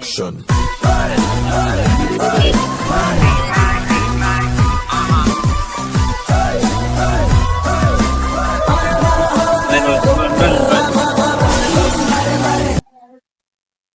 Action.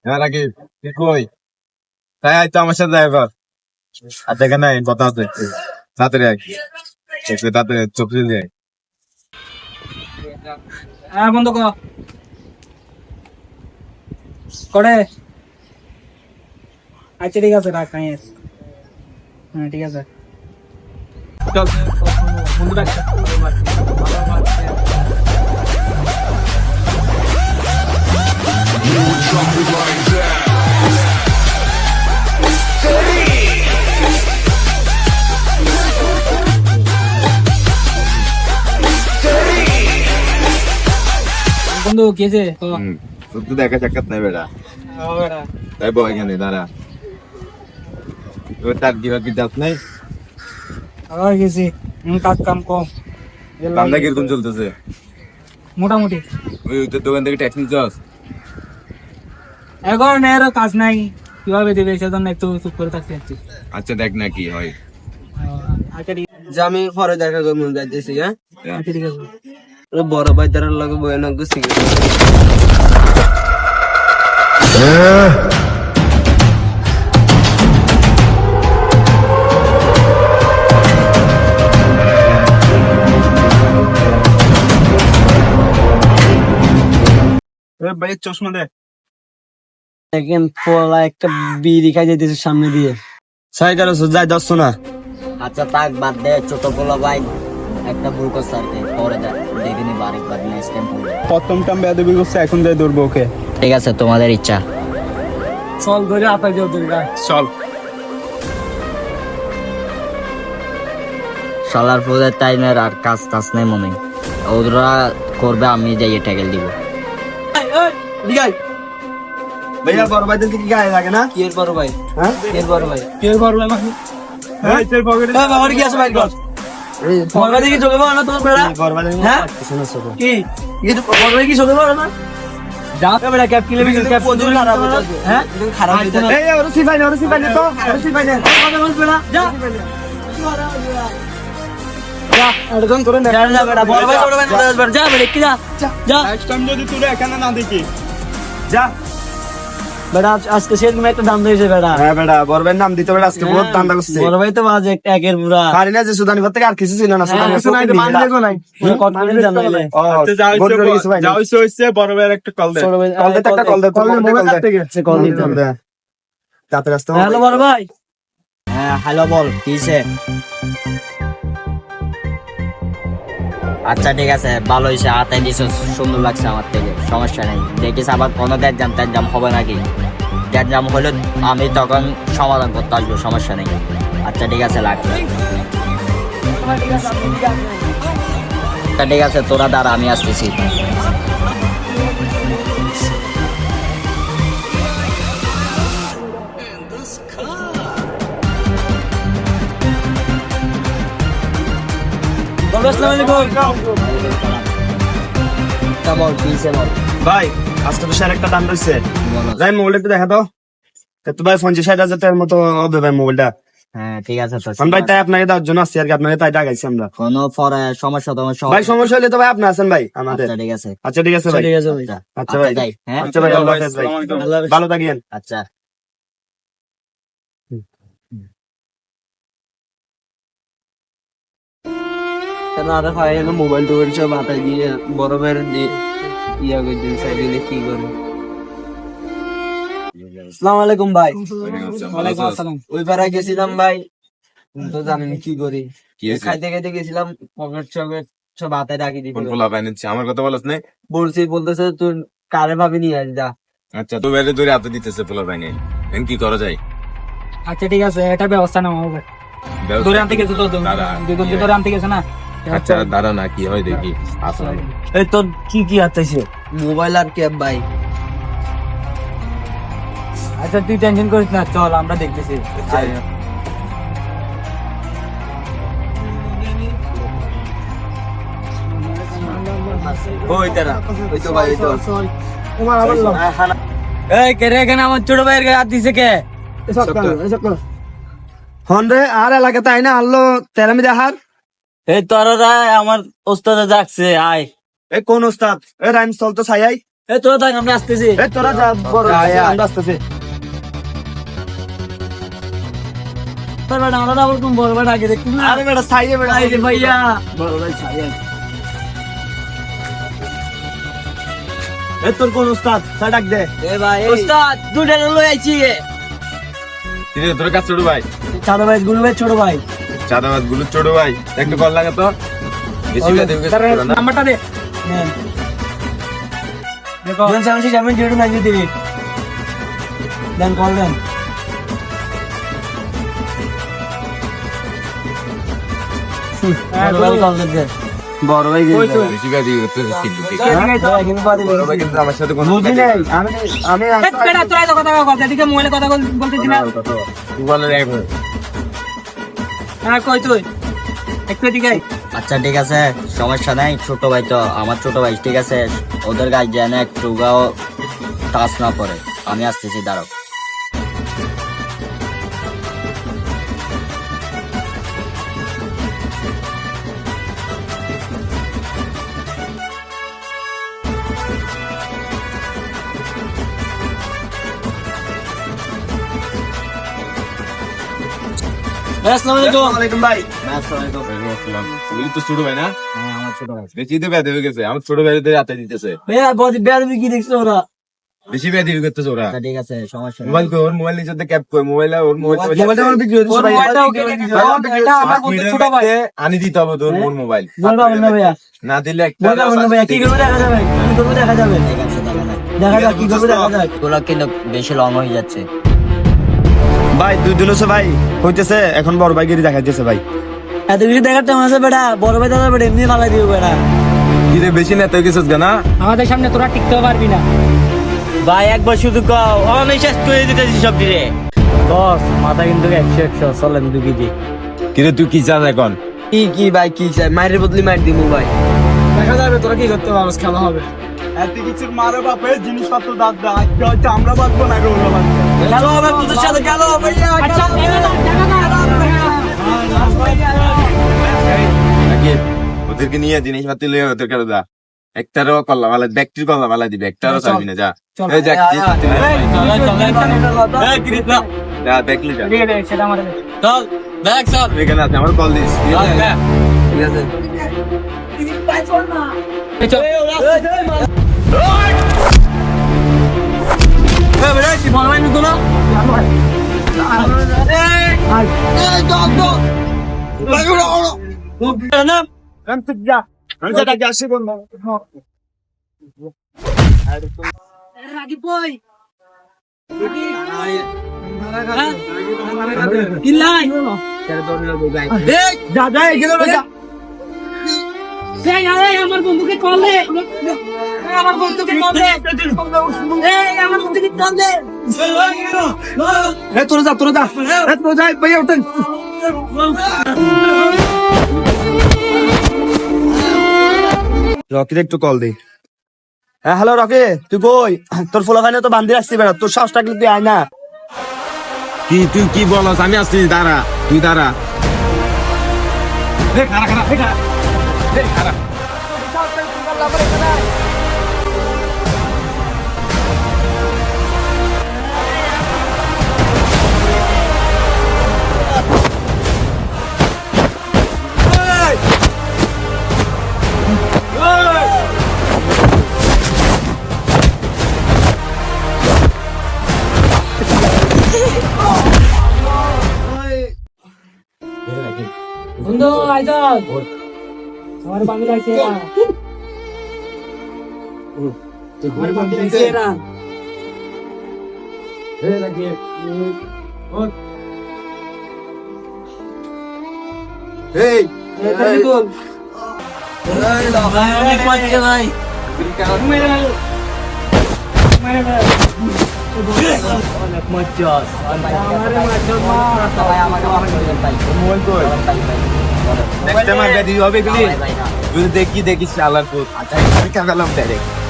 Rakib তুই কই তাই আয় তো আমার সাথে এবার আর দেখে নাই কথা আছে তাড়াতাড়ি আয় একটু তাড়াতাড়ি চোখ দিয়ে যায় হ্যাঁ বন্ধ কর করে আচ্ছা ঠিক আছে রাখ নাই হ্যাঁ ঠিক আছে চল বন্ধু রাখ বন্ধু কেছে তো সত্যি দেখা সাক্ষাৎ নাই বেটা তাই বয় এখানে দাঁড়া তোর তার দিবা কি যাস নাই আবার গেছি কাজ কাম কম কামটা কিরকম চলতেছে মোটামুটি ওই তোর দোকান থেকে ট্যাক্স নিচ্ছস এখন এর কাজ নাই কিভাবে দেবে সেজন্য একটু চুপ করে থাকতে যাচ্ছি আচ্ছা দেখ না কি হয় আচ্ছা ঠিক যে আমি পরে দেখা করবো যাইতেছি, হ্যাঁ আচ্ছা ঠিক আছে ওই বড় ভাই তার লগে বয়ে না গুছি ভাই চশমা দে দেখেন পোলা একটা বিড়ি খাই যাইতেছে সামনে দিয়ে সাইড আর যাই দশ না। আচ্ছা তাক বাদ দে ছোট পোলা ভাই একটা ভুল করছে আর কি পরে দেখিনি বারেকবার নেক্সট টাইম করবে প্রথম টাইম বেয়াদবি করছে এখন যাই ধরবো ওকে ঠিক আছে তোমাদের ইচ্ছা চল ধরে আপাই দিও তুই চল শালার ফুলের টাইমের আর কাজ টাজ নেই মনে হয়। ওরা করবে আমি যাইয়ে ট্যাগেল দিব ভাইয়া বড় ভাইদের কি গায়ে লাগে না? কি এর বড় ভাই? হ্যাঁ কি এর বড় ভাই? কে বড় লাগে মানে হ্যাঁ তোর পকেটে বাবার কি আছে ভাই গল? বড় ভাই কি চোখে পড়ে না তোমার বেড়া? বড় ভাই হ্যাঁ কি কি বড় ভাই কি চোখে পড়ে না? যা বেটা ক্যাপ কিলে বিল ক্যাপ প্রচুর খারাপ হইতাছে। হ্যাঁ খারাপ হইতাছে। এই ওর সিফাই না তো ওর সিফাই না কথা বলবে না যা যা এরকম করে না যা বেড়া বড় ভাই যা বেটা কি যা যা নেক্সট টাইম যদি তুই এখানে না দেখি যা বেড়া আজকে সেরকম একটা দাম দিয়েছে বেড়া। হ্যাঁ বেটা বড় ভাইয়ের নাম দিতে বেটা আজকে বহুত দান্দা করছে বড় ভাই তো বাজে একটা একের পুরা খালি না যে সুদানি ঘর থেকে আর কিছু ছিল না সুদানি কিছু নাই, মান দেখো নাই। কত দিন জানাইলে যা হইছে বড় ভাইয়ের একটা কল দে কল দে একটা কল দে মোবাইল কাটতে গেছে কল দিতে হবে। তাতে রাস্তা হ্যালো বড় ভাই। হ্যাঁ হ্যালো বল কিসে আচ্ছা ঠিক আছে ভালো হয়েছে হাতে দিছ সুন্দর লাগছে আমার থেকে সমস্যা নেই দেখিস আবার কোনো গ্যাঞ্জাম হবে নাকি গ্যাঞ্জাম হলে আমি তখন সমাধান করতে আসবো সমস্যা নেই আচ্ছা ঠিক আছে লাগবে আচ্ছা ঠিক আছে তোরা দাঁড়া আমি আসতেছি বল কিসে বল ভাই আজকে তো স্যার একটা দাম রয়েছে ভাই মোবাইলটা একটু দেখা দাও তো ভাই 50,000 টাকার মতো হবে ভাই মোবাইলটা হ্যাঁ ঠিক আছে তো ভাই তাই আপনাকে দেওয়ার জন্য আসছি আর কি আপনাকে তাই ডাকাইছি আমরা কোনো পরে সমস্যা ভাই সমস্যা হলে তো ভাই আপনি আছেন ভাই আমাদের আচ্ছা ঠিক আছে আচ্ছা ঠিক আছে ভাই ঠিক আছে ভাই। আচ্ছা ভাই যাই, হ্যাঁ আচ্ছা ভাই আল্লাহ হাফেজ ভাই ভালো থাকিয়েন আচ্ছা কেন আরে ভাই এলো মোবাইল টোবাইল সব হাতায় দিয়ে বড় ভাইয়ের দিয়ে ইয়া করে দিন সাইড দিলে কি করে? আসসালামু আলাইকুম ভাই। ওয়ালাইকুম আসসালাম ওই পাড়ায় গেছিলাম ভাই, তো জানেন কি করি, কি হয়েছে? খাইতে খাইতে গেছিলাম, পকেট চকেট সব হাতে রাখি দিতে কোন পোলা বানিয়েছে আমার কথা বলছ না বলতেছে তুই কারে ভাবি নিয়ে আস যা। আচ্ছা তো বাইরে ধরে হাতে দিতেছে পোলা বানিয়ে এখন কি করা যায় আচ্ছা ঠিক আছে এটা ব্যবস্থা নাও হবে ব্যবস্থা- ধরে আনতে গেছে তো দাঁড়া, দুজন ধরে আনতে গেছে না আচ্ছা দাঁড়া না কি হয় দেখি আসলে এই তোর কি কি হাতাইছে? মোবাইল আর ক্যাব ভাই। আচ্ছা তুই টেনশন করিস না চল আমরা দেখতেছি ওই তারা ওই তো ভাই ওই তো তোমার আবার এই কে রে, এখানে আমার ছোট ভাইয়ের গায়ে হাত দিছে কে? হন রে আর এলাকাতে আইনা আনলো তেরামি দেখার। এই তোরা আমার ওস্তাদে ডাকছে, আয়। এ কোন ওস্তাদ? এ রাইম চল তো ছাই আই। এই তোরা থাক, আমরা আসতেছি। এ তোরা যা বড় আয়, আয়। আমরা আসতেছি। তোর বেটা আমরা আবার কোন বড় বেটা আগে দেখি না। আরে বেটা ছাই এ বেটা। আয় রে ভাইয়া। বড় ভাই ছাই আই। এ তোর কোন ওস্তাদ? চা ডাক দে। এ ভাই ওস্তাদ দুটা লই আইছি। কিরে তোর কাছে ছোট ভাই, ছোট ভাই গুলো ভাই, ছোট ভাই চাঁদাবাদ গুলো ছোট ভাই, একটু কল লাগে তো বেশি বেদে না। নাম্বারটা দে। নেন দেখো 777 দিবি। দেন কল দেন। বড় ভাই কল দেন। বড় ভাই কই তুই? বেশি বেদে করতে কিন্তু ঠিক কে দিকে তো এখানে বাদে বড় ভাই কিন্তু আমার সাথে কোনো বুঝি নাই আমি আমি এই বেটা তোরা তো কথা কথা এদিকে মোবাইলে কথা বলতেছিস না। তুই বলে রে এখন। হ্যাঁ কই তুই? একটু এদিকে আয়। আচ্ছা ঠিক আছে, সমস্যা নাই। ছোট ভাই তো আমার ছোট ভাই, ঠিক আছে। ওদের গায়ে যেন একটু গাও টাচ না পড়ে। আমি আসতেছি, দাঁড়াও। আসসালামু আলাইকুম। ওয়ালাইকুম ভাই। তুই তো ছোট ভাই না? হ্যাঁ আমার ছোট ভাই। বেশি তো বেদে হয়ে গেছে, আমার ছোট ভাইদের হাতে দিতেছে। ভাইয়া বডি বেয়ারবি কি দেখছো ওরা? বেশি বেদে করতেছে ওরা। আচ্ছা ঠিক আছে, সমস্যা নেই। মোবাইল কই, ওর মোবাইল নিজে ক্যাপ কই, মোবাইল ওর মোবাইল মোবাইলটা আমার বিক্রি হয়েছে ওর ভাই। মোবাইলটা ওকে দিতে হবে। এটা আমার বলতে ছোট ভাই। আনি দিতে হবে তোর মোর মোবাইল। বলবা না ভাইয়া। না দিলে একটা বলবা না ভাইয়া, কি করবে দেখা যাবে? কি করবে দেখা যাবে? ঠিক আছে, দেখা যাক। দেখা যাক কি করবে দেখা যাক। এগুলো কিন্তু বেশি লং হয়ে যাচ্ছে। ভাই দুই দিন হচ্ছে ভাই হইতেছে, এখন বড় ভাই গিরি দেখাইতেছে ভাই। এত কিছু দেখার টাইম আছে বেটা? বড় ভাই দাদা বেটা এমনি ভালাই দিও বেটা। কি রে বেশি না তুই গেছিস না? আমাদের সামনে তোরা টিকতেও পারবি না ভাই। একবার শুধু কও, আমি শেষ করে দিতেছি সব দিরে। বস মাথা কিন্তু 100 চলেন দুকি দি। কি রে তুই কি চাস এখন? কি ভাই কি চাই? মায়ের বদলি মার দিমু ভাই। দেখা যাবে তোরা কি করতে পারছিস, খেলা হবে। এত কিছু মারে বাপে জিনিসপত্র দাঁত দা আজকে হয়তো আমরা বাঁচবো না গো বাবা। খেলা হবে তোদের সাথে, খেলা হবে ভাইয়া। আচ্ছা নাকি ওদেরকে নিয়ে জিনিসপাতি লইয়া ওদের কাছে যা। একটারও কল্লা ভালো, ব্যক্তির কল্লা ভালো দিবে, একটারও চাবি না। যা এই যা জিনিসপাতি লইয়া যা। যা দেখলি যা। সেটা আমার চল দেখ চল। এখানে আছে, আমার কল দিস। ঠিক আছে? ঠিক আছে। আমার বন্ধুকে কল দে, আমার বন্ধুকে কল দে, আমার বন্ধুকে কল দে। তোরা যা তোরা যা তোরা যাই ভাইয়া ওঠেন। রকির একটু কল দে। হ্যাঁ হ্যালো রকি, তুই কই? তোর ফোলাফাইনে তো বান্ধি রাখছি বেড়া, তোর সাহস থাকলে তুই আয় না। কি তুই কি বলস? আমি আসছি, দাঁড়া তুই দাঁড়া। বন্ধু আইজাল, আমার বান্ধবী লাগছে না। আমার বান্ধবী লাগছে না। এই এই বল। ভাই অনেক মারছে ভাই। মেরে দাও। মেরে দাও। অনেক মারছে। আমারে মারছে মা। সবাই আমাকে মাফ করে দেন ভাই। মোবাইল কই? নেক্সট টাইম আর বেদি হবে গুলি। যদি দেখি দেখিস আল্লাহর পুত। আচ্ছা আমি কাগালাম ডাইরেক্ট।